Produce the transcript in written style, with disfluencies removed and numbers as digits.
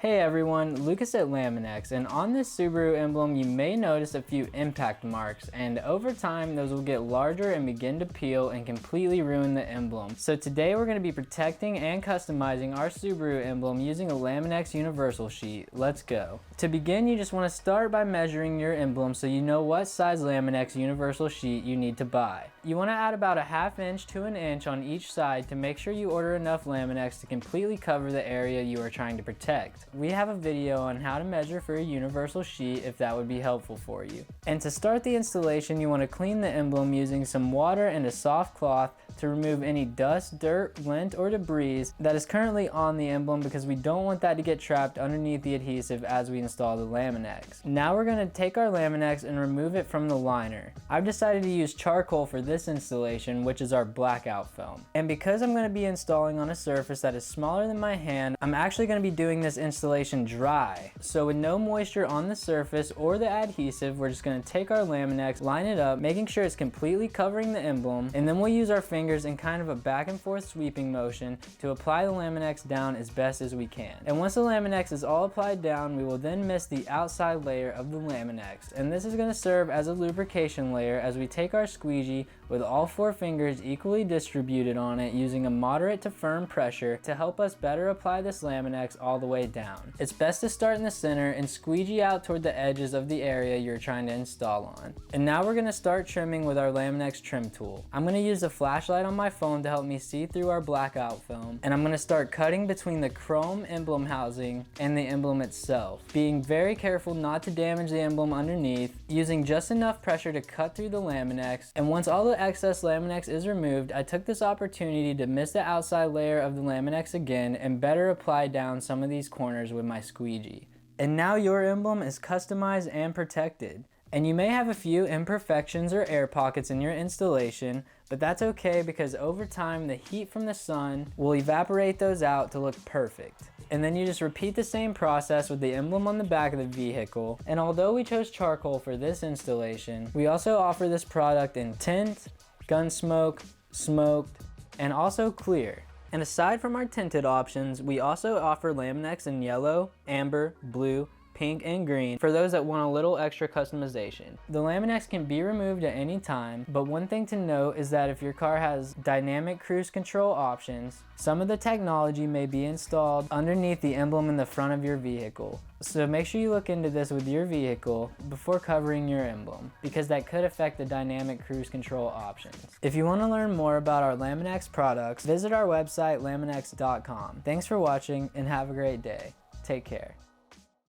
Hey everyone, Lucas at Laminex, and on this Subaru emblem you may notice a few impact marks, and over time those will get larger and begin to peel and completely ruin the emblem. So today we're going to be protecting and customizing our Subaru emblem using a Laminex universal sheet. Let's go. To begin, you just want to start by measuring your emblem so you know what size Laminex universal sheet you need to buy. You want to add about a ½ inch to an inch on each side to make sure you order enough Laminex to completely cover the area you are trying to protect. We have a video on how to measure for a universal sheet if that would be helpful for you. And to start the installation, you want to clean the emblem using some water and a soft cloth to remove any dust, dirt, lint, or debris that is currently on the emblem, because we don't want that to get trapped underneath the adhesive as we install the Laminex. Now we're going to take our Laminex and remove it from the liner. I've decided to use charcoal for this installation, which is our blackout film. And because I'm going to be installing on a surface that is smaller than my hand, I'm actually going to be doing this installation dry. So with no moisture on the surface or the adhesive, we're just going to take our Laminex, line it up, making sure it's completely covering the emblem, and then we'll use our fingers in kind of a back and forth sweeping motion to apply the Laminex down as best as we can. And once the Laminex is all applied down, we will then mist the outside layer of the Laminex, and this is going to serve as a lubrication layer as we take our squeegee with all 4 fingers equally distributed on it, using a moderate to firm pressure to help us better apply this Laminex all the way down. It's best to start in the center and squeegee out toward the edges of the area you're trying to install on. And now we're going to start trimming with our Laminex trim tool. I'm going to use a flashlight on my phone to help me see through our blackout film, and I'm going to start cutting between the chrome emblem housing and the emblem itself, being very careful not to damage the emblem underneath, using just enough pressure to cut through the Laminex. And once all the excess Laminex is removed, I took this opportunity to mist the outside layer of the Laminex again and better apply down some of these corners with my squeegee. And now your emblem is customized and protected. And you may have a few imperfections or air pockets in your installation, but that's okay, because over time the heat from the sun will evaporate those out to look perfect. And then you just repeat the same process with the emblem on the back of the vehicle. And although we chose charcoal for this installation, we also offer this product in tint, gunsmoke, smoked, and also clear. And aside from our tinted options, we also offer Laminex in yellow, amber, blue, pink, and green for those that want a little extra customization. The Laminex can be removed at any time, but one thing to note is that if your car has dynamic cruise control options, some of the technology may be installed underneath the emblem in the front of your vehicle. So make sure you look into this with your vehicle before covering your emblem, because that could affect the dynamic cruise control options. If you want to learn more about our Laminex products, visit our website laminex.com. Thanks for watching and have a great day. Take care.